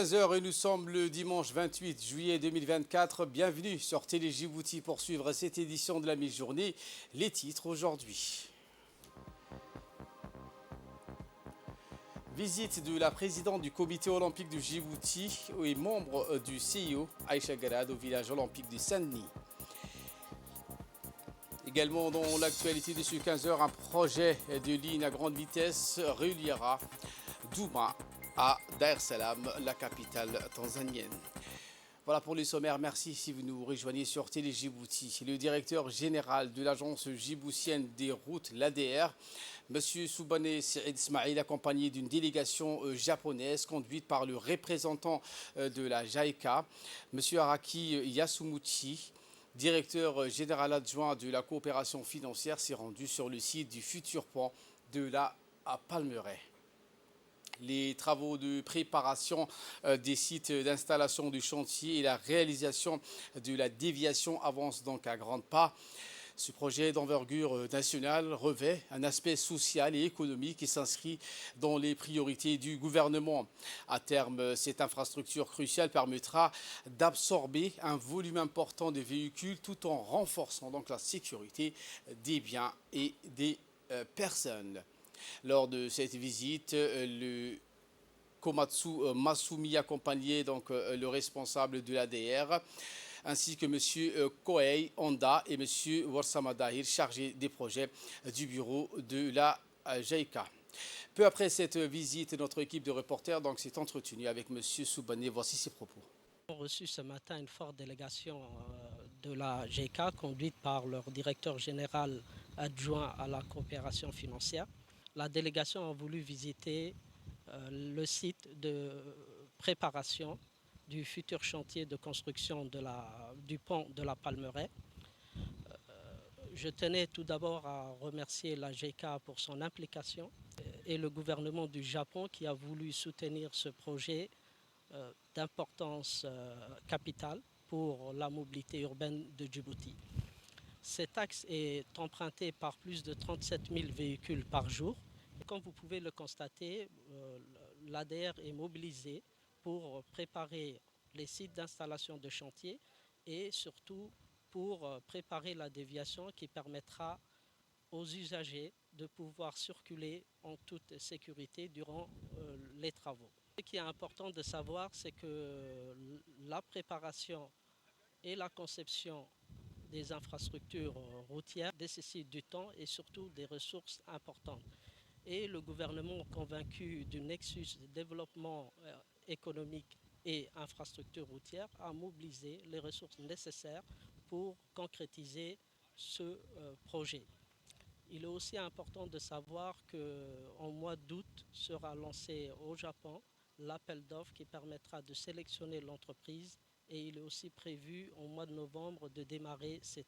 15 heures et nous sommes le dimanche 28 juillet 2024. Bienvenue sur Télé Djibouti pour suivre cette édition de la mi-journée. Les titres aujourd'hui. Visite de la présidente du comité olympique de Djibouti et membre du CIO, Aïcha Garad, au village olympique de Saint-Denis. Également dans l'actualité de ce 15 heures, un projet de ligne à grande vitesse reliera Douma à Dar es Salaam, la capitale tanzanienne. Voilà pour les sommaires. Merci si vous nous rejoignez sur Télé Djibouti. Le directeur général de l'agence djiboutienne des routes, l'ADR, M. Soubane Saïd Ismail, accompagné d'une délégation japonaise conduite par le représentant de la JICA, M. Araki Yasumuchi, directeur général adjoint de la coopération financière, s'est rendu sur le site du futur pont de la Palmeraie. Les travaux de préparation des sites d'installation du chantier et la réalisation de la déviation avancent donc à grands pas. Ce projet d'envergure nationale revêt un aspect social et économique et s'inscrit dans les priorités du gouvernement. À terme, cette infrastructure cruciale permettra d'absorber un volume important de véhicules tout en renforçant donc la sécurité des biens et des personnes. Lors de cette visite, le Komatsu Masumi accompagnait donc le responsable de l'ADR, ainsi que M. Kohei Honda et M. Warsama Dahir, chargés des projets du bureau de la JICA. Peu après cette visite, notre équipe de reporters s'est entretenue avec M. Soubane. Voici ses propos. Nous avons reçu ce matin une forte délégation de la JICA conduite par leur directeur général adjoint à la coopération financière. La délégation a voulu visiter le site de préparation du futur chantier de construction du pont de la Palmeraie. Je tenais tout d'abord à remercier la JICA pour son implication et le gouvernement du Japon qui a voulu soutenir ce projet d'importance capitale pour la mobilité urbaine de Djibouti. Cet axe est emprunté par plus de 37 000 véhicules par jour. Comme vous pouvez le constater, l'ADR est mobilisé pour préparer les sites d'installation de chantier et surtout pour préparer la déviation qui permettra aux usagers de pouvoir circuler en toute sécurité durant les travaux. Ce qui est important de savoir, c'est que la préparation et la conception des infrastructures routières nécessitent du temps et surtout des ressources importantes. Et le gouvernement, convaincu du nexus de développement économique et infrastructures routières, a mobilisé les ressources nécessaires pour concrétiser ce projet. Il est aussi important de savoir qu'en mois d'août sera lancé au Japon l'appel d'offres qui permettra de sélectionner l'entreprise et il est aussi prévu au mois de novembre de démarrer cette.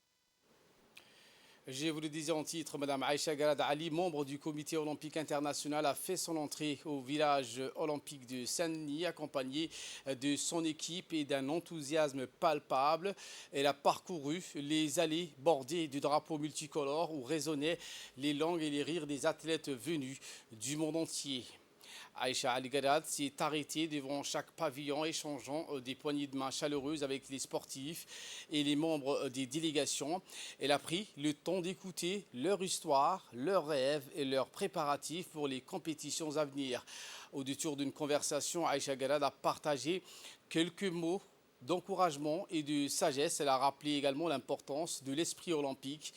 Je vous le disais en titre, Mme Aïcha Garad Ali, membre du comité olympique international, a fait son entrée au village olympique de Saint-Denis, accompagnée de son équipe et d'un enthousiasme palpable. Elle a parcouru les allées bordées de drapeaux multicolores où résonnaient les langues et les rires des athlètes venus du monde entier. Aïcha Ali Garad s'est arrêtée devant chaque pavillon, échangeant des poignées de main chaleureuses avec les sportifs et les membres des délégations. Elle a pris le temps d'écouter leur histoire, leurs rêves et leurs préparatifs pour les compétitions à venir. Au détour d'une conversation, Aïcha Garad a partagé quelques mots d'encouragement et de sagesse. Elle a rappelé également l'importance de l'esprit olympique,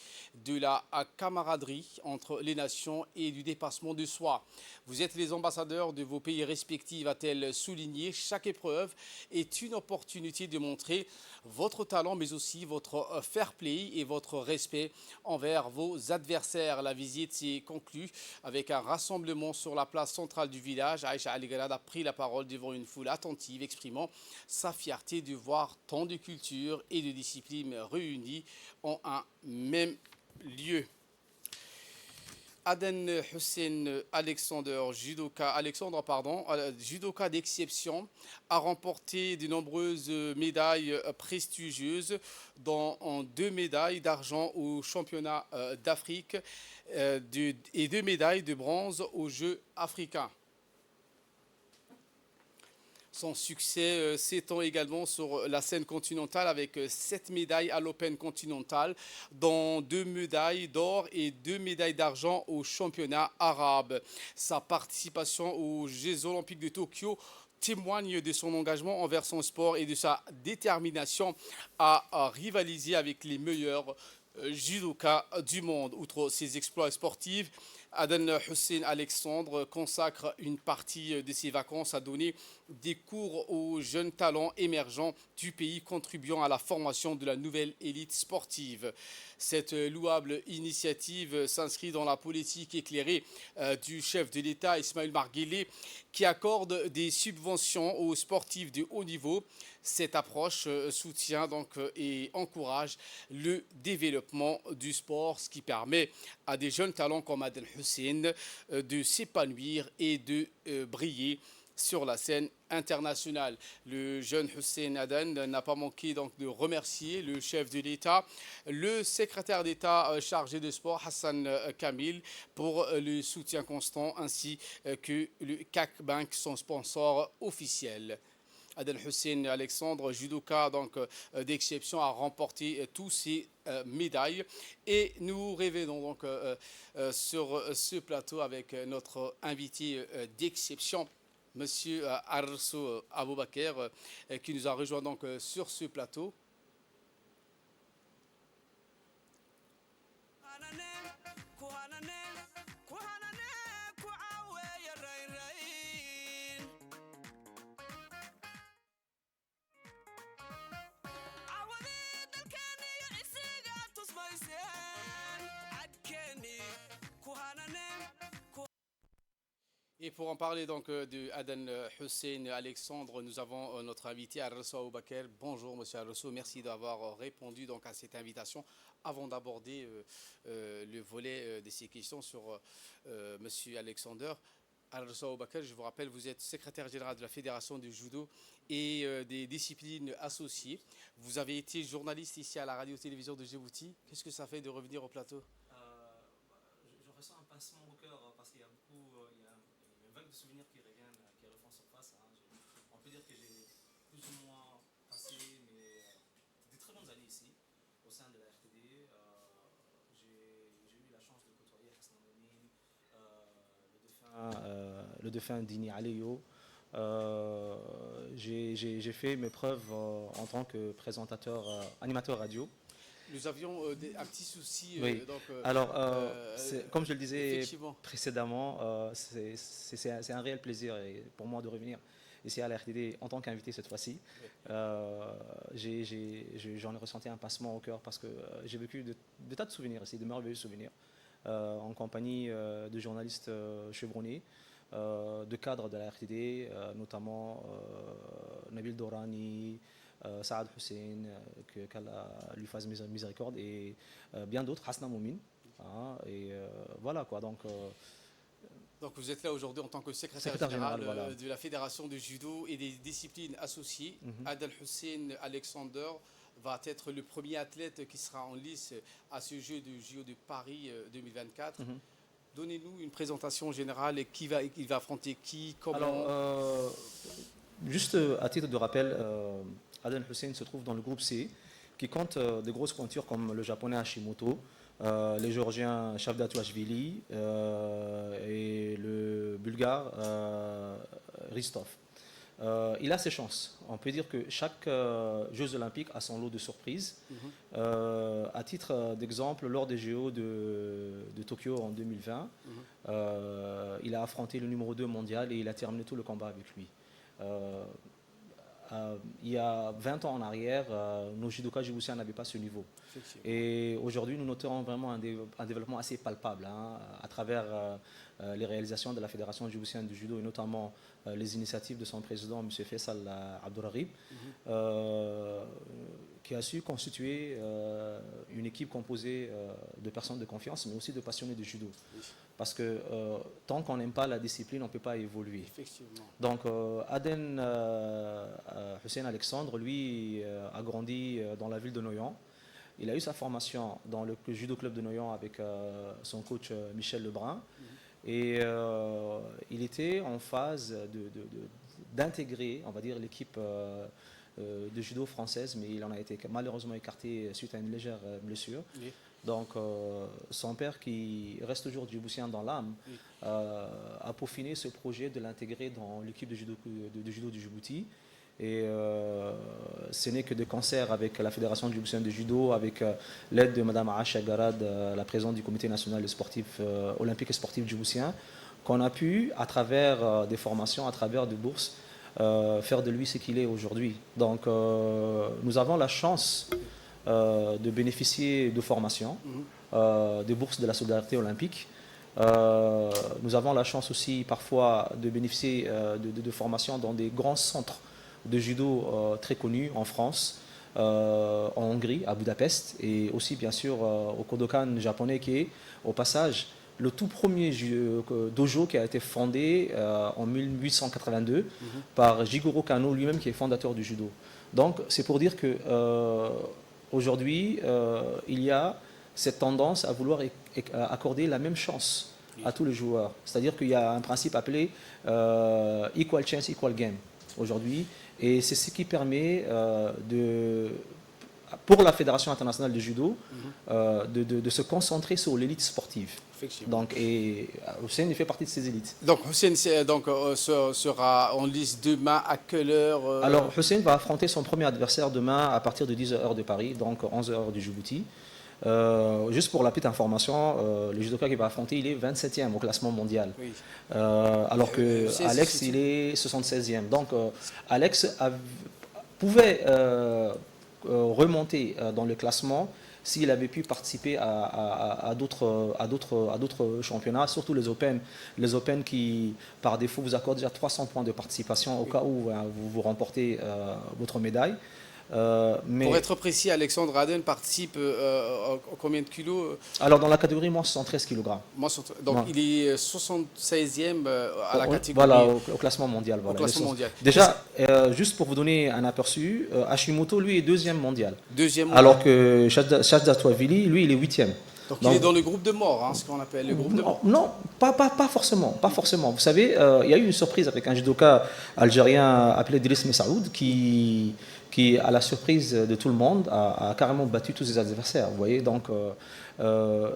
de la camaraderie entre les nations et du dépassement de soi. Vous êtes les ambassadeurs de vos pays respectifs, a-t-elle souligné. Chaque épreuve est une opportunité de montrer votre talent, mais aussi votre fair play et votre respect envers vos adversaires. La visite s'est conclue avec un rassemblement sur la place centrale du village. Aïcha Ali Garad a pris la parole devant une foule attentive, exprimant sa fierté de voir tant de cultures et de disciplines réunies en un même lieu. Aden Hussein judoka d'exception, a remporté de nombreuses médailles prestigieuses, dont 2 médailles d'argent aux championnats d'Afrique et 2 médailles de bronze aux Jeux africains. Son succès s'étend également sur la scène continentale avec 7 médailles à l'Open continental, dont 2 médailles d'or et 2 médailles d'argent aux championnats arabes. Sa participation aux Jeux olympiques de Tokyo témoigne de son engagement envers son sport et de sa détermination à rivaliser avec les meilleurs judokas du monde. Outre ses exploits sportifs, Aden Hussein Alexandre consacre une partie de ses vacances à donner des cours aux jeunes talents émergents du pays, contribuant à la formation de la nouvelle élite sportive. Cette louable initiative s'inscrit dans la politique éclairée du chef de l'État Ismaël Marguerite, qui accorde des subventions aux sportifs de haut niveau. Cette approche soutient donc et encourage le développement du sport, ce qui permet à des jeunes talents comme Adel Hussein de s'épanouir et de briller sur la scène internationale. Le jeune Hussein Aden n'a pas manqué donc de remercier le chef de l'État, le secrétaire d'État chargé de sport Hassan Kamil pour le soutien constant, ainsi que le CAC Bank, son sponsor officiel. Adel Hussein Alexandre, judoka donc d'exception, a remporté tous ces médailles. Et nous revenons donc sur ce plateau avec notre invité d'exception, Monsieur Arso Aboubakar, qui nous a rejoint donc sur ce plateau. Et pour en parler donc de Aden Hussein Alexandre, nous avons notre invité Arso Aboubakar. Bonjour Monsieur Arso, merci d'avoir répondu donc à cette invitation. Avant d'aborder le volet de ces questions sur Monsieur Alexander, Arso Aboubakar, je vous rappelle, vous êtes secrétaire général de la Fédération du judo et des disciplines associées. Vous avez été journaliste ici à la radio-télévision de Djibouti. Qu'est-ce que ça fait de revenir au plateau? Je ressens un pincement au cœur parce qu'il y a beaucoup, il y a une vague de souvenirs qui reviennent, qui refont surface. Hein. On peut dire que j'ai plus ou moins passé des très bonnes années ici, au sein de la RTD. J'ai eu la chance de côtoyer Hassan Momin, le défunt Dini Aliyo. J'ai fait mes preuves en tant que présentateur, animateur radio. Nous avions un petit souci. Oui. Donc, alors, comme je le disais précédemment, c'est un réel plaisir pour moi de revenir ici à la RTD en tant qu'invité cette fois-ci. Oui. J'en ai ressenti un pincement au cœur parce que j'ai vécu de tas de souvenirs ici, de merveilleux souvenirs, en compagnie de journalistes chevronnés, de cadres de la RTD, notamment Nabil Dorani, Saad Hussein, qu'Allah lui fasse miséricorde, et bien d'autres, Hassan Momin. Hein, et voilà quoi. Donc vous êtes là aujourd'hui en tant que secrétaire général voilà, de la Fédération de judo et des disciplines associées. Adel Hussein Alexander va être le premier athlète qui sera en lice à ce jeu de JO de Paris 2024. Donnez-nous une présentation générale et il va affronter qui, comment. Alors, juste à titre de rappel, Aden Hussein se trouve dans le groupe C, qui compte des grosses pointures comme le japonais Hashimoto, les géorgiens Shavdatouachvili et le bulgare Ristov. Il a ses chances. On peut dire que chaque Jeux olympiques a son lot de surprises. À titre d'exemple, lors des JO de Tokyo en 2020, il a affronté le numéro 2 mondial et il a terminé tout le combat avec lui. Il y a 20 ans en arrière, nos judokas djiboutiens n'avaient pas ce niveau. Et aujourd'hui, nous notons vraiment un développement assez palpable à travers les réalisations de la Fédération djiboutienne de judo et notamment les initiatives de son président, M. Faisal Abdouragib, qui a su constituer une équipe composée de personnes de confiance, mais aussi de passionnés de judo. Parce que tant qu'on n'aime pas la discipline, on ne peut pas évoluer. Donc Aden Hussein Alexandre, lui, a grandi dans la ville de Noyon. Il a eu sa formation dans le judo club de Noyon avec son coach Michel Lebrun. Et il était en phase d'intégrer, on va dire, l'équipe de judo française, mais il en a été malheureusement écarté suite à une légère blessure. Oui. Donc, son père, qui reste toujours djiboutien dans l'âme, Oui. a peaufiné ce projet de l'intégrer dans l'équipe de judo du Djibouti. Et ce n'est que de concert avec la Fédération djiboutienne de judo, avec l'aide de Mme Acha Garad, la présidente du comité national olympique et sportif djiboutien, qu'on a pu, à travers des formations, à travers des bourses, faire de lui ce qu'il est aujourd'hui. Donc, nous avons la chance de bénéficier de formations, des bourses de la solidarité olympique. Nous avons la chance aussi parfois de bénéficier de formations dans des grands centres de judo très connus en France, en Hongrie, à Budapest, et aussi bien sûr au Kodokan japonais, qui est au passage le tout premier dojo qui a été fondé en 1882 par Jigoro Kano lui-même, qui est fondateur du judo. Donc c'est pour dire que aujourd'hui il y a cette tendance à vouloir accorder la même chance à tous les joueurs. C'est-à-dire qu'il y a un principe appelé equal chance, equal game aujourd'hui, et c'est ce qui permet pour la Fédération internationale de judo de se concentrer sur l'élite sportive. Donc, et Hussein fait partie de ces élites. Donc Hussein sera en lice demain à quelle heure Alors Hussein va affronter son premier adversaire demain à partir de 10h de Paris, donc 11h du Djibouti. Juste pour la petite information, le judoka qu'il va affronter, il est 27e au classement mondial. Oui. Alors que Alex, il est 76e. Donc Alex pouvait remonter dans le classement s'il avait pu participer à d'autres championnats, surtout les Open qui, par défaut, vous accordent déjà 300 points de participation au cas où vous remportez votre médaille. Mais pour être précis, Alexandre Aden participe combien de kilos? Alors dans la catégorie moins 73 kg. Donc il est 76e à la catégorie. Voilà, au classement mondial. Voilà, au classement mondial. Déjà, juste pour vous donner un aperçu, Hashimoto, lui, est 2e mondial. Deuxième alors que Shadda Touavili, lui, il est 8e. Donc il est dans le groupe de mort, hein, ce qu'on appelle le groupe de mort. Non, pas forcément. Pas forcément. Vous savez, il y a eu une surprise avec un judoka algérien appelé Driss Messaoud qui, à la surprise de tout le monde, a carrément battu tous ses adversaires. Vous voyez, donc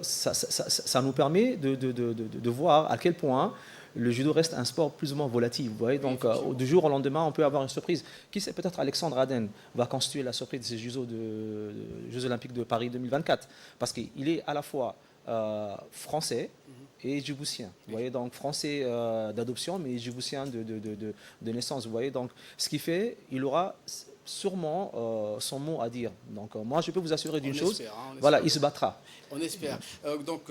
ça nous permet de voir à quel point le judo reste un sport plus ou moins volatile. Vous voyez, donc du jour au lendemain, on peut avoir une surprise. Qui sait, peut-être Alexandre Aden va constituer la surprise de ces Jeux Olympiques de Paris 2024. Parce qu'il est à la fois français et djiboutien. Vous voyez, donc français d'adoption, mais djiboutien de naissance. Vous voyez, donc ce qui fait, il aura sûrement son mot à dire. Donc moi, je peux vous assurer d'une chose, voilà, il se battra. On espère. Donc,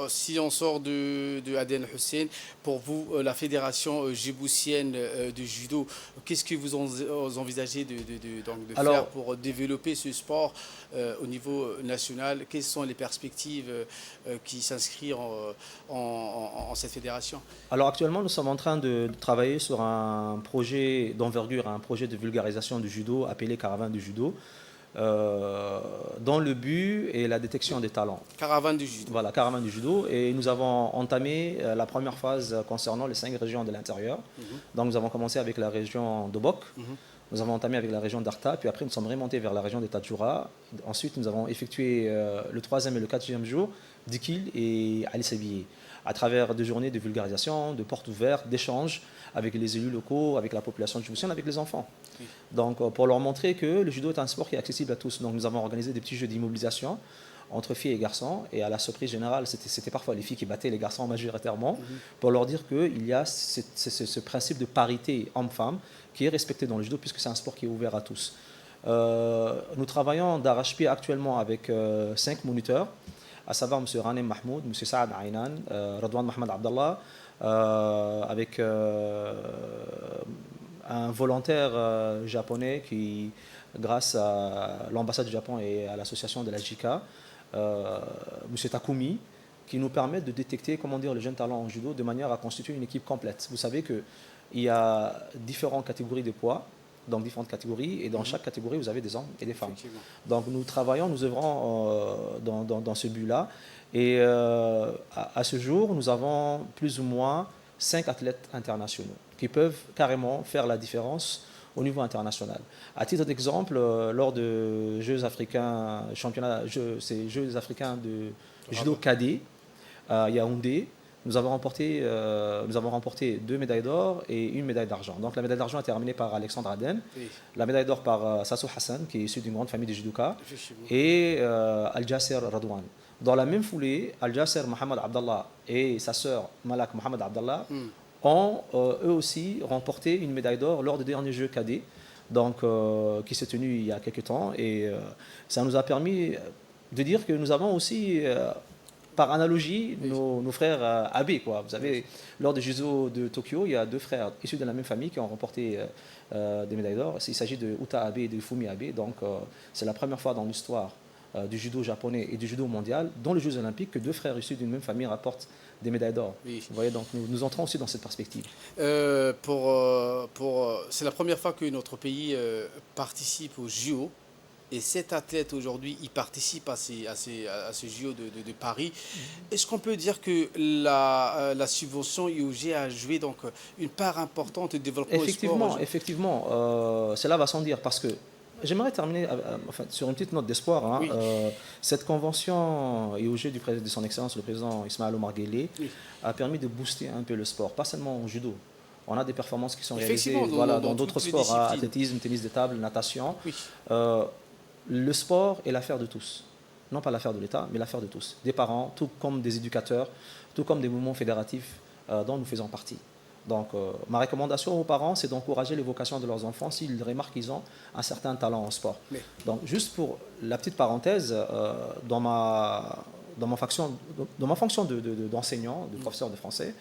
si on sort de Aden Hussein, pour vous, la fédération djiboutienne de judo, qu'est-ce que vous envisagez de faire pour développer ce sport au niveau national? Quelles sont les perspectives qui s'inscrivent en cette fédération? Alors actuellement, nous sommes en train de travailler sur un projet d'envergure, un projet de vulgarisation du judo appelé Caravane du judo. Dans le but et la détection des talents. Caravane du judo. Voilà, caravane du judo. Et nous avons entamé la première phase concernant les 5 régions de l'intérieur. Donc nous avons commencé avec la région d'Obok. Nous avons entamé avec la région d'Arta, puis après nous sommes remontés vers la région de Tadjoura. Ensuite, nous avons effectué le 3e et le 4e jour d'Ikil et Ali Sabiye, à travers des journées de vulgarisation, de portes ouvertes, d'échanges avec les élus locaux, avec la population djiboutienne, avec les enfants. Oui. Donc, pour leur montrer que le judo est un sport qui est accessible à tous. Donc, nous avons organisé des petits jeux d'immobilisation entre filles et garçons. Et à la surprise générale, c'était parfois les filles qui battaient les garçons majoritairement, pour leur dire qu'il y a ce principe de parité homme-femme qui est respecté dans le judo, puisque c'est un sport qui est ouvert à tous. Nous travaillons d'arrache-pied actuellement avec 5 moniteurs, à savoir M. Ranem Mahmoud, M. Saad Aynan, Radwan Mohamed Abdallah, avec un volontaire japonais qui, grâce à l'ambassade du Japon et à l'association de la JICA, M. Takumi, qui nous permettent de détecter, comment dire, les jeunes talents en judo de manière à constituer une équipe complète. Vous savez qu'il y a différentes catégories de poids, donc différentes catégories, et dans chaque catégorie, vous avez des hommes et des femmes. Donc nous travaillons, nous œuvrons dans ce but-là. Et à ce jour, nous avons plus ou moins 5 athlètes internationaux qui peuvent carrément faire la différence au niveau international. À titre d'exemple, lors de Jeux africains, Jeux africains de judo cadet à Yaoundé, nous avons remporté 2 médailles d'or et 1 médaille d'argent. Donc la médaille d'argent a été ramenée par Alexandre Aden, oui. La médaille d'or par Sassou Hassan, qui est issu d'une grande famille de judokas, et Al-Jasser Radouane. Dans la même foulée, Al-Jasser Mohamed Abdallah et sa sœur Malak Mohamed Abdallah ont eux aussi remporté une médaille d'or lors des derniers Jeux cadets, donc, qui s'est tenu il y a quelques temps. Et ça nous a permis de dire que nous avons aussi, par analogie, nos frères Abe. Quoi. Vous savez, lors des Jeux de Tokyo, il y a 2 frères issus de la même famille qui ont remporté des médailles d'or. Il s'agit de Uta Abe et de Fumi Abe. Donc, c'est la première fois dans l'histoire du judo japonais et du judo mondial, dans les Jeux olympiques, que 2 frères issus d'une même famille rapportent des médailles d'or. Oui. Vous voyez, donc nous entrons aussi dans cette perspective. C'est la première fois que notre pays participe aux JO. Et cet athlète aujourd'hui, il participe à ces JO de Paris. Est-ce qu'on peut dire que la subvention IOG a joué donc une part importante du développement du sport? Effectivement, cela va sans dire, parce que j'aimerais terminer sur une petite note d'espoir. Hein. Oui. Cette convention IOG de son Excellence, le président Ismaël Omar Guelleh, a permis de booster un peu le sport, pas seulement au judo. On a des performances qui sont réalisées dans d'autres sports, athlétisme, tennis de table, natation. Oui. Le sport est l'affaire de tous. Non pas l'affaire de l'État, mais l'affaire de tous. Des parents, tout comme des éducateurs, tout comme des mouvements fédératifs dont nous faisons partie. Donc, ma recommandation aux parents, c'est d'encourager les vocations de leurs enfants s'ils remarquent qu'ils ont un certain talent en sport. Mais... Donc, juste pour la petite parenthèse, dans ma fonction d'enseignant, de professeur de français,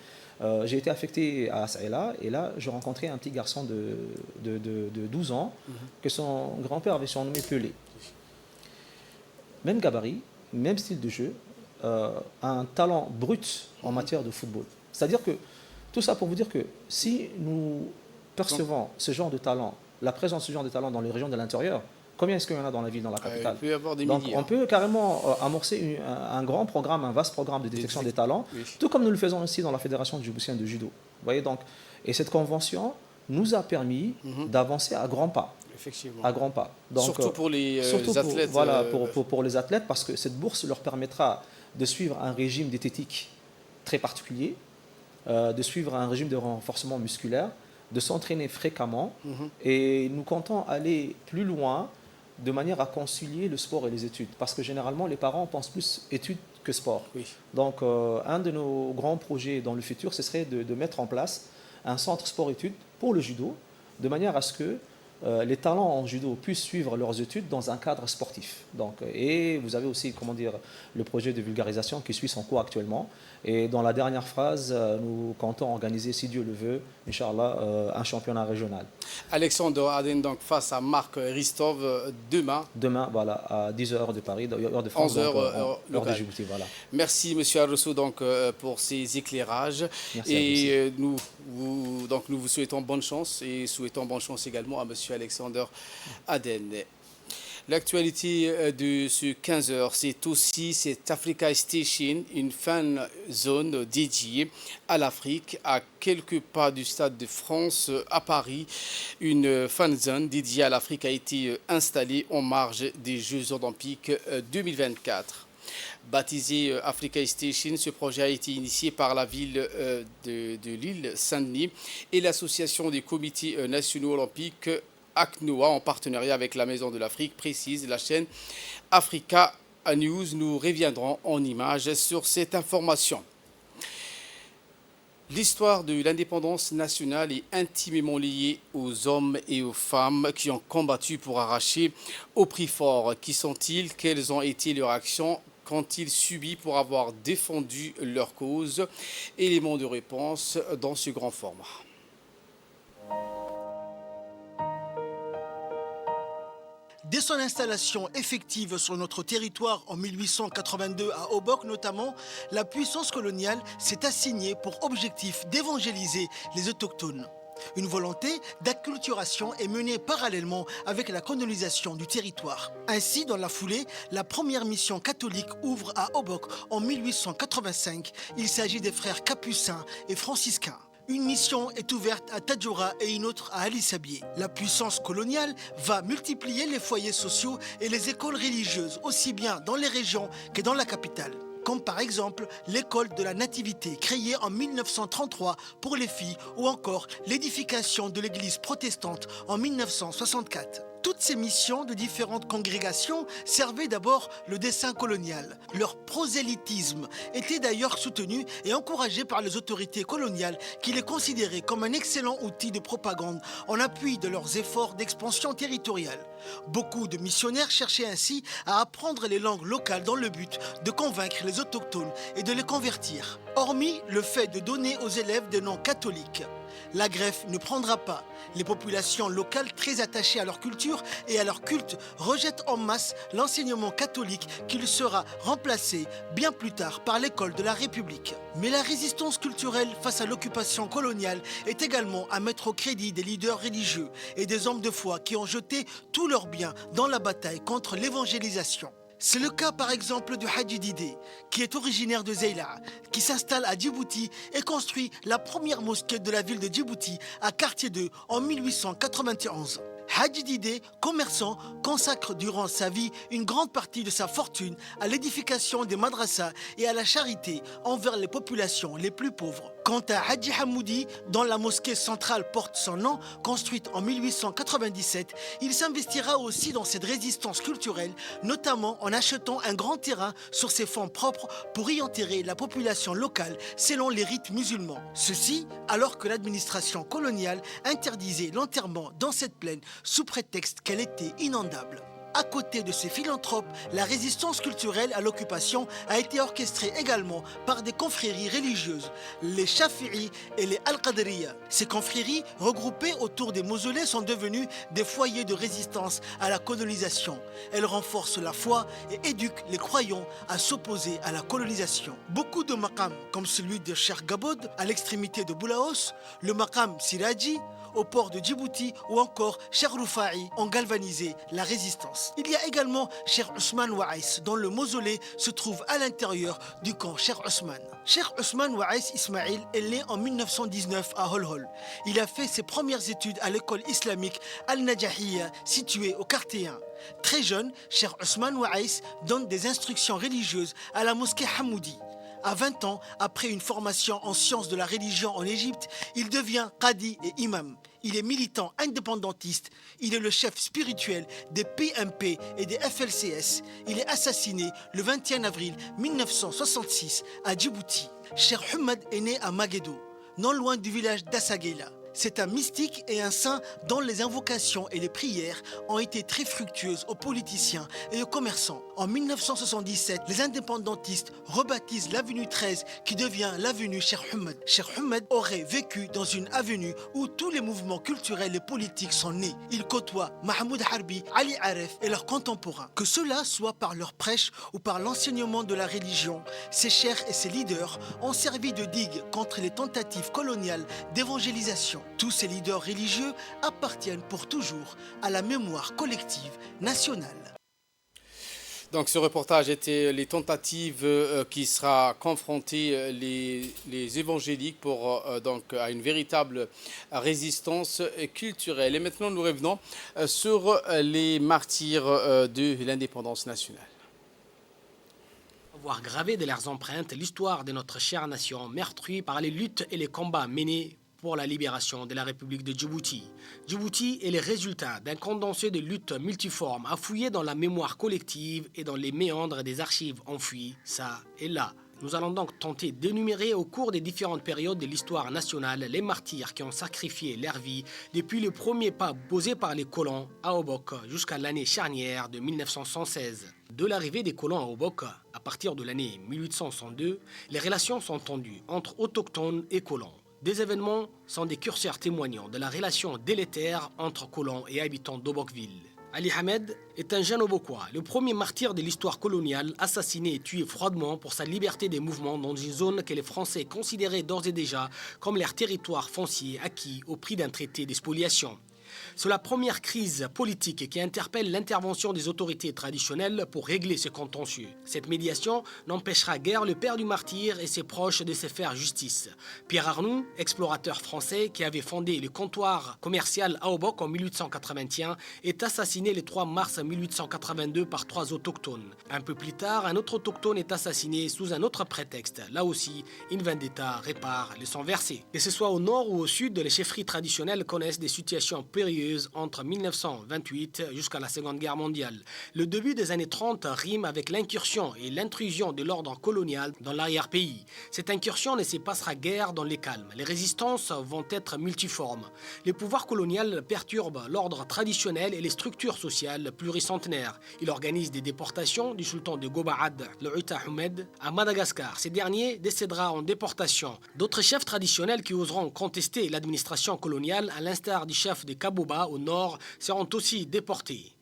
j'ai été affecté à Saïla, et là, je rencontrais un petit garçon de 12 ans que son grand-père avait surnommé Pelé. Même gabarit, même style de jeu, un talent brut en matière de football. C'est-à-dire que, tout ça pour vous dire que si nous percevons ce genre de talent, la présence de ce genre de talent dans les régions de l'intérieur, combien est-ce qu'il y en a dans la ville, dans la capitale? Il peut y avoir des Donc milliers, on peut carrément amorcer un grand programme, un vaste programme de détection des talents, tout comme nous le faisons aussi dans la Fédération djiboutienne de judo. Vous voyez, donc, et cette convention nous a permis d'avancer à grands pas. Effectivement. À grands pas. Donc, surtout pour les athlètes. Voilà, pour les athlètes, parce que cette bourse leur permettra de suivre un régime diététique très particulier, de suivre un régime de renforcement musculaire, de s'entraîner fréquemment, et nous comptons aller plus loin de manière à concilier le sport et les études, parce que généralement les parents pensent plus études que sport. Oui. Donc un de nos grands projets dans le futur, ce serait de mettre en place un centre sport-études pour le judo, de manière à ce que les talents en judo puissent suivre leurs études dans un cadre sportif. Donc, et vous avez aussi, le projet de vulgarisation qui suit son cours actuellement. Et dans la dernière phase, nous comptons organiser, si Dieu le veut, Inch'Allah, un championnat régional. Alexandre Aden, donc, face à Marc Ristov, demain. Demain, voilà, à 10h de Paris, heure de France, 11h, heure de Djibouti, voilà. Merci, M. Arrosso, donc, pour ces éclairages. Merci et nous vous souhaitons bonne chance, et souhaitons bonne chance également à M. Alexandre Aden. L'actualité de ce 15h, c'est aussi cette Africa Station, une fan zone dédiée à l'Afrique, à quelques pas du Stade de France à Paris. Une fan zone dédiée à l'Afrique a été installée en marge des Jeux Olympiques 2024. Baptisé Africa Station, ce projet a été initié par la ville de l'île Saint-Denis et l'association des comités nationaux olympiques ACNOA en partenariat avec la Maison de l'Afrique, précise la chaîne Africa News. Nous reviendrons en images sur cette information. L'histoire de l'indépendance nationale est intimement liée aux hommes et aux femmes qui ont combattu pour arracher au prix fort. Qui sont-ils? Quelles ont été leurs actions? Qu'ont-ils subi pour avoir défendu leur cause? Éléments de réponse dans ce grand format. Dès son installation effective sur notre territoire en 1882 à Obok notamment, la puissance coloniale s'est assignée pour objectif d'évangéliser les autochtones. Une volonté d'acculturation est menée parallèlement avec la colonisation du territoire. Ainsi, dans la foulée, la première mission catholique ouvre à Obok en 1885. Il s'agit des frères capucins et franciscains. Une mission est ouverte à Tadjoura et une autre à Ali Sabié. La puissance coloniale va multiplier les foyers sociaux et les écoles religieuses, aussi bien dans les régions que dans la capitale. Comme par exemple l'école de la Nativité créée en 1933 pour les filles ou encore l'édification de l'église protestante en 1964. Toutes ces missions de différentes congrégations servaient d'abord le dessein colonial. Leur prosélytisme était d'ailleurs soutenu et encouragé par les autorités coloniales qui les considéraient comme un excellent outil de propagande en appui de leurs efforts d'expansion territoriale. Beaucoup de missionnaires cherchaient ainsi à apprendre les langues locales dans le but de convaincre les autochtones et de les convertir. Hormis le fait de donner aux élèves des noms catholiques, la greffe ne prendra pas. Les populations locales très attachées à leur culture et à leur culte rejettent en masse l'enseignement catholique qui sera remplacé bien plus tard par l'école de la République. Mais la résistance culturelle face à l'occupation coloniale est également à mettre au crédit des leaders religieux et des hommes de foi qui ont jeté tous leurs biens dans la bataille contre l'évangélisation. C'est le cas par exemple du Hadji Didé, qui est originaire de Zeila, qui s'installe à Djibouti et construit la première mosquée de la ville de Djibouti à Quartier 2 en 1891. Hadji Didé, commerçant, consacre durant sa vie une grande partie de sa fortune à l'édification des madrasas et à la charité envers les populations les plus pauvres. Quant à Hadji Hamoudi, dont la mosquée centrale porte son nom, construite en 1897, il s'investira aussi dans cette résistance culturelle, notamment en achetant un grand terrain sur ses fonds propres pour y enterrer la population locale selon les rites musulmans. Ceci alors que l'administration coloniale interdisait l'enterrement dans cette plaine sous prétexte qu'elle était inondable. À côté de ces philanthropes, la résistance culturelle à l'occupation a été orchestrée également par des confréries religieuses, les Shafi'i et les Al-Qadriya. Ces confréries, regroupées autour des mausolées, sont devenues des foyers de résistance à la colonisation. Elles renforcent la foi et éduquent les croyants à s'opposer à la colonisation. Beaucoup de maqams, comme celui de Cheikh Gaboud à l'extrémité de Boulaos, le maqam Siraji, au port de Djibouti ou encore Cheikh Roufaï ont galvanisé la résistance. Il y a également Cheikh Ousmane Waïs dont le mausolée se trouve à l'intérieur du camp Cheikh Ousmane. Cheikh Ousmane Waïs Ismail est né en 1919 à Holhol. Il a fait ses premières études à l'école islamique Al-Najahiyya située au quartier 1. Très jeune, Cheikh Ousmane Waïs donne des instructions religieuses à la mosquée Hamoudi. À 20 ans, après une formation en sciences de la religion en Égypte, il devient qadi et imam. Il est militant indépendantiste. Il est le chef spirituel des PMP et des FLCS. Il est assassiné le 21 avril 1966 à Djibouti. Cheikh Ahmed est né à Maguedo, non loin du village d'Assaguela. C'est un mystique et un saint dont les invocations et les prières ont été très fructueuses aux politiciens et aux commerçants. En 1977, les indépendantistes rebaptisent l'avenue 13 qui devient l'avenue Cheikh Ahmed. Cheikh Ahmed aurait vécu dans une avenue où tous les mouvements culturels et politiques sont nés. Il côtoie Mahmoud Harbi, Ali Aref et leurs contemporains. Que cela soit par leur prêche ou par l'enseignement de la religion, ces cheikhs et ces leaders ont servi de digue contre les tentatives coloniales d'évangélisation. Tous ces leaders religieux appartiennent pour toujours à la mémoire collective nationale. Donc ce reportage était les tentatives qui sera confrontées les évangéliques pour donc à une véritable résistance culturelle. Et maintenant nous revenons sur les martyrs de l'indépendance nationale. Voir gravé de leurs empreintes l'histoire de notre chère nation meurtrie par les luttes et les combats menés pour la libération de la République de Djibouti. Djibouti est le résultat d'un condensé de luttes multiformes à fouiller dans la mémoire collective et dans les méandres des archives enfouies, ça et là. Nous allons donc tenter d'énumérer au cours des différentes périodes de l'histoire nationale les martyrs qui ont sacrifié leur vie depuis le premier pas posé par les colons à Obok jusqu'à l'année charnière de 1916. De l'arrivée des colons à Obok, à partir de l'année 1862, les relations sont tendues entre autochtones et colons. Des événements sont des curseurs témoignant de la relation délétère entre colons et habitants d'Obokville. Ali Hamed est un jeune Obokois, le premier martyr de l'histoire coloniale, assassiné et tué froidement pour sa liberté des mouvements dans une zone que les Français considéraient d'ores et déjà comme leur territoire foncier acquis au prix d'un traité de spoliation. C'est la première crise politique qui interpelle l'intervention des autorités traditionnelles pour régler ce contentieux. Cette médiation n'empêchera guère le père du martyr et ses proches de se faire justice. Pierre Arnoux, explorateur français qui avait fondé le comptoir commercial à Obok en 1881, est assassiné le 3 mars 1882 par 3 autochtones. Un peu plus tard, un autre autochtone est assassiné sous un autre prétexte. Là aussi, une vendetta répare le sang versé. Que ce soit au nord ou au sud, les chefferies traditionnelles connaissent des situations périlleuses entre 1928 jusqu'à la Seconde Guerre mondiale. Le début des années 30 rime avec l'incursion et l'intrusion de l'ordre colonial dans l'arrière-pays. Cette incursion ne se passera guère dans les calmes. Les résistances vont être multiformes. Les pouvoirs coloniaux perturbent l'ordre traditionnel et les structures sociales pluricentenaires. Il organise des déportations du sultan de Gobaad, le Uta Ahmed, à Madagascar. Ces derniers décédera en déportation. D'autres chefs traditionnels qui oseront contester l'administration coloniale, à l'instar du chef de Kaboba au nord, seront aussi déportés.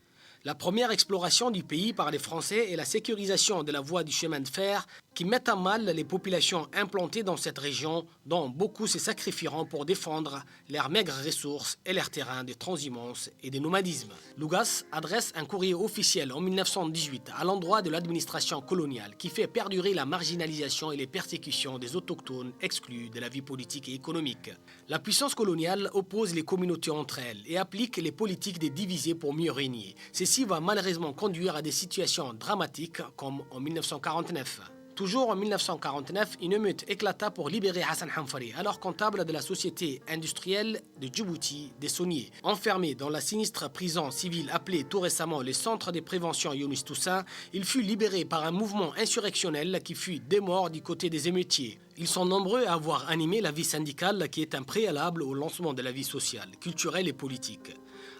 La première exploration du pays par les Français est la sécurisation de la voie du chemin de fer qui met à mal les populations implantées dans cette région, dont beaucoup se sacrifieront pour défendre leurs maigres ressources et leurs terrains de transhumance et de nomadisme. Lugas adresse un courrier officiel en 1918 à l'endroit de l'administration coloniale qui fait perdurer la marginalisation et les persécutions des autochtones exclus de la vie politique et économique. La puissance coloniale oppose les communautés entre elles et applique les politiques de diviser pour mieux régner. Ceci va malheureusement conduire à des situations dramatiques comme en 1949. Toujours en 1949, une émeute éclata pour libérer Hassan Hanfari, alors comptable de la société industrielle de Djibouti, des Sauniers. Enfermé dans la sinistre prison civile appelée tout récemment le Centre de prévention Younous Toussaint, il fut libéré par un mouvement insurrectionnel qui fut démort du côté des émeutiers. Ils sont nombreux à avoir animé la vie syndicale qui est un préalable au lancement de la vie sociale, culturelle et politique.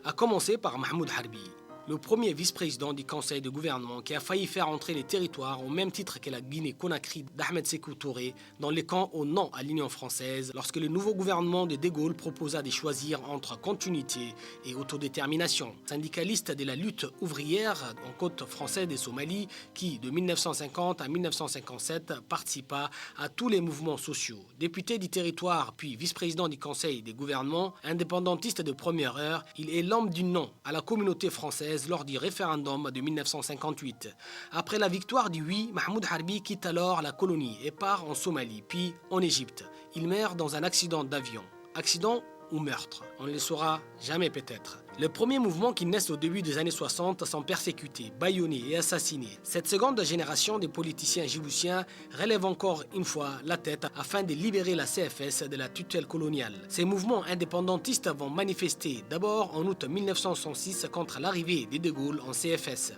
À commencer par Mahmoud Harbi, le premier vice-président du conseil de gouvernement qui a failli faire entrer les territoires au même titre que la Guinée-Conakry d'Ahmed Sékou Touré dans les camps au non à l'Union française lorsque le nouveau gouvernement de De Gaulle proposa de choisir entre continuité et autodétermination. Syndicaliste de la lutte ouvrière en côte française des Somalie qui, de 1950 à 1957, participa à tous les mouvements sociaux. Député du territoire puis vice-président du conseil des gouvernements, indépendantiste de première heure, il est l'homme du non à la communauté française lors du référendum de 1958. Après la victoire du oui, Mahmoud Harbi quitte alors la colonie et part en Somalie, puis en Égypte. Il meurt dans un accident d'avion. Accident ou meurtre, on ne le saura jamais peut-être. Les premiers mouvements qui naissent au début des années 60 sont persécutés, bâillonnés et assassinés. Cette seconde génération de politiciens djiboutiens relève encore une fois la tête afin de libérer la CFS de la tutelle coloniale. Ces mouvements indépendantistes vont manifester d'abord en août 1966 contre l'arrivée de De Gaulle en CFS.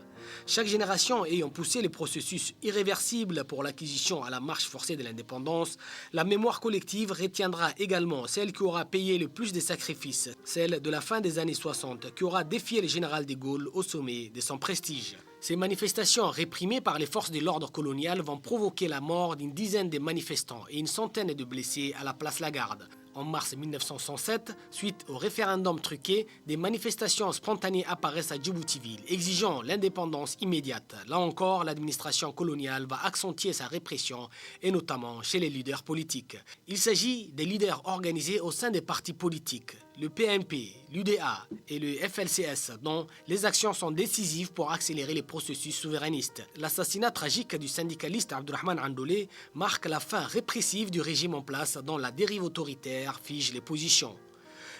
Chaque génération ayant poussé les processus irréversibles pour l'acquisition à la marche forcée de l'indépendance, la mémoire collective retiendra également celle qui aura payé le plus de sacrifices, celle de la fin des années 60, qui aura défié le général de Gaulle au sommet de son prestige. Ces manifestations réprimées par les forces de l'ordre colonial vont provoquer la mort d'une dizaine de manifestants et une centaine de blessés à la place Lagarde. En mars 1967, suite au référendum truqué, des manifestations spontanées apparaissent à Djibouti-Ville, exigeant l'indépendance immédiate. Là encore, l'administration coloniale va accentuer sa répression, et notamment chez les leaders politiques. Il s'agit des leaders organisés au sein des partis politiques, le PMP, l'UDA et le FLCS, dont les actions sont décisives pour accélérer les processus souverainistes. L'assassinat tragique du syndicaliste Abdourahmane Andoulé marque la fin répressive du régime en place dont la dérive autoritaire fige les positions.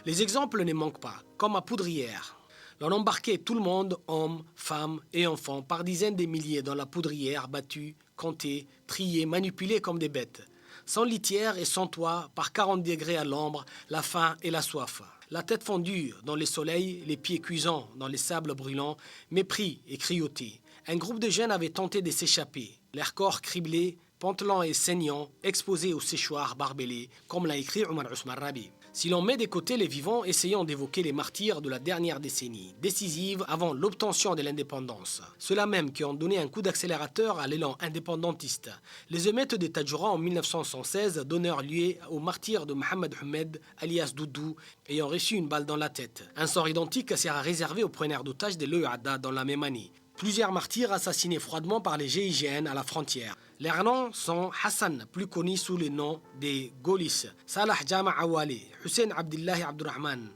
Les exemples ne manquent pas, comme à Poudrière. L'on embarquait tout le monde, hommes, femmes et enfants, par dizaines de milliers dans la poudrière, battus, comptés, triés, manipulés comme des bêtes. Sans litière et sans toit, par 40 degrés à l'ombre, la faim et la soif. La tête fondue dans le soleil, les pieds cuisants dans les sables brûlants, mépris et cruauté. Un groupe de jeunes avait tenté de s'échapper, leurs corps criblés, pantelants et saignants, exposés au séchoir barbelé, comme l'a écrit Omar Ousmane Rabi. Si l'on met de côté les vivants, essayons d'évoquer les martyrs de la dernière décennie, décisive avant l'obtention de l'indépendance. Ceux-là même qui ont donné un coup d'accélérateur à l'élan indépendantiste. Les émeutes de Tadjoura en 1916 donnèrent lieu au martyr de Mohamed Ahmed, alias Doudou, ayant reçu une balle dans la tête. Un sort identique sera réservé aux preneurs d'otages de l'EUADA dans la même année. Plusieurs martyrs assassinés froidement par les GIGN à la frontière. Leurs noms sont Hassan, plus connu sous le nom des Gaulis, Salah Jama Awali, Hussein Abdillahi Abdourahman,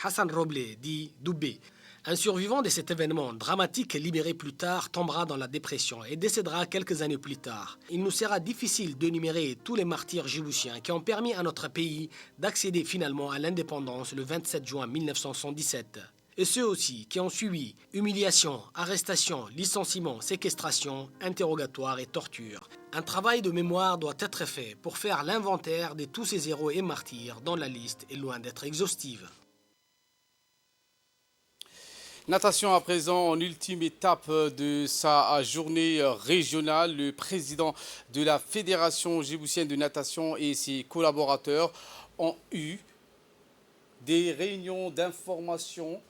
Hassan Roblé, dit Doubé. Un survivant de cet événement dramatique libéré plus tard tombera dans la dépression et décédera quelques années plus tard. Il nous sera difficile d'énumérer tous les martyrs djiboutiens qui ont permis à notre pays d'accéder finalement à l'indépendance le 27 juin 1977. Et ceux aussi qui ont suivi humiliation, arrestation, licenciement, séquestration, interrogatoire et torture. Un travail de mémoire doit être fait pour faire l'inventaire de tous ces héros et martyrs dont la liste est loin d'être exhaustive. Natation à présent, en ultime étape de sa journée régionale, le président de la Fédération djiboutienne de natation et ses collaborateurs ont eu des réunions d'information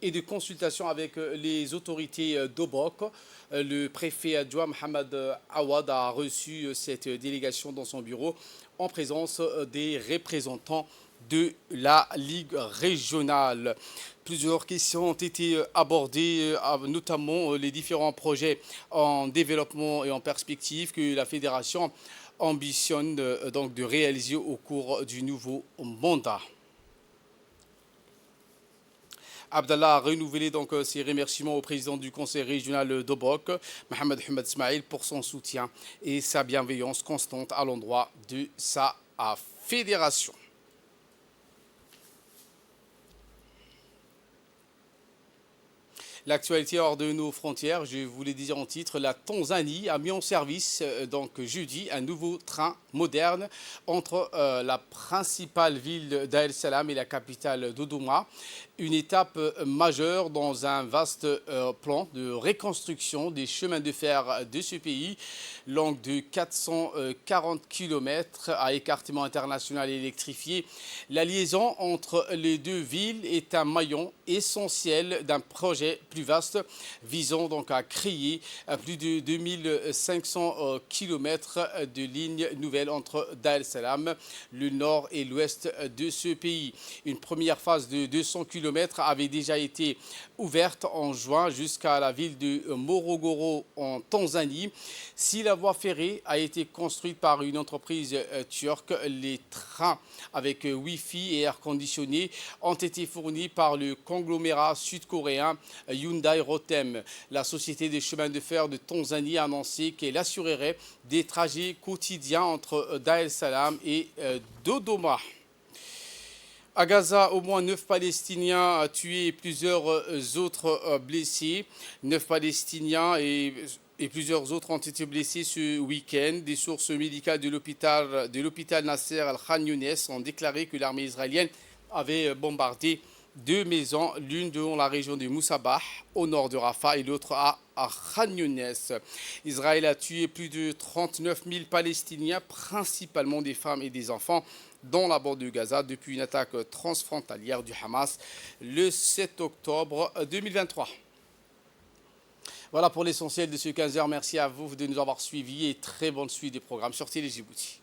et de consultation avec les autorités d'Obok. Le préfet adjoint Mohamed Awad a reçu cette délégation dans son bureau en présence des représentants de la Ligue régionale. Plusieurs questions ont été abordées, notamment les différents projets en développement et en perspective que la fédération ambitionne donc de réaliser au cours du nouveau mandat. Abdallah a renouvelé donc ses remerciements au président du conseil régional d'Obok, Mohamed Hamad Ismail, pour son soutien et sa bienveillance constante à l'endroit de sa fédération. L'actualité hors de nos frontières, je vous l'ai dit en titre, la Tanzanie a mis en service donc jeudi un nouveau train moderne entre la principale ville Dar es Salaam et la capitale Dodoma. Une étape majeure dans un vaste plan de reconstruction des chemins de fer de ce pays, long de 440 km à écartement international électrifié. La liaison entre les deux villes est un maillon essentiel d'un projet plus vaste visant donc à créer plus de 2500 km de lignes nouvelles entre Dar es Salaam, le nord et l'ouest de ce pays. Une première phase de 200 km avait déjà été ouverte en juin jusqu'à la ville de Morogoro en Tanzanie. Si la voie ferrée a été construite par une entreprise turque, les trains avec Wi-Fi et air conditionné ont été fournis par le conglomérat sud-coréen Hyundai Rotem. La société des chemins de fer de Tanzanie a annoncé qu'elle assurerait des trajets quotidiens entre Dar es Salaam et Dodoma. À Gaza, au moins 9 Palestiniens tués et plusieurs autres blessés. 9 Palestiniens et plusieurs autres ont été blessés ce week-end. Des sources médicales de l'hôpital Nasser al-Khan Younes ont déclaré que l'armée israélienne avait bombardé 2 maisons, l'une dans la région de Moussabah, au nord de Rafah, et l'autre à Khan Younes. Israël a tué plus de 39 000 Palestiniens, principalement des femmes et des enfants, dans la bande de Gaza depuis une attaque transfrontalière du Hamas le 7 octobre 2023. Voilà pour l'essentiel de ce 15h. Merci à vous de nous avoir suivis et très bonne suite des programmes sur Télé Djibouti.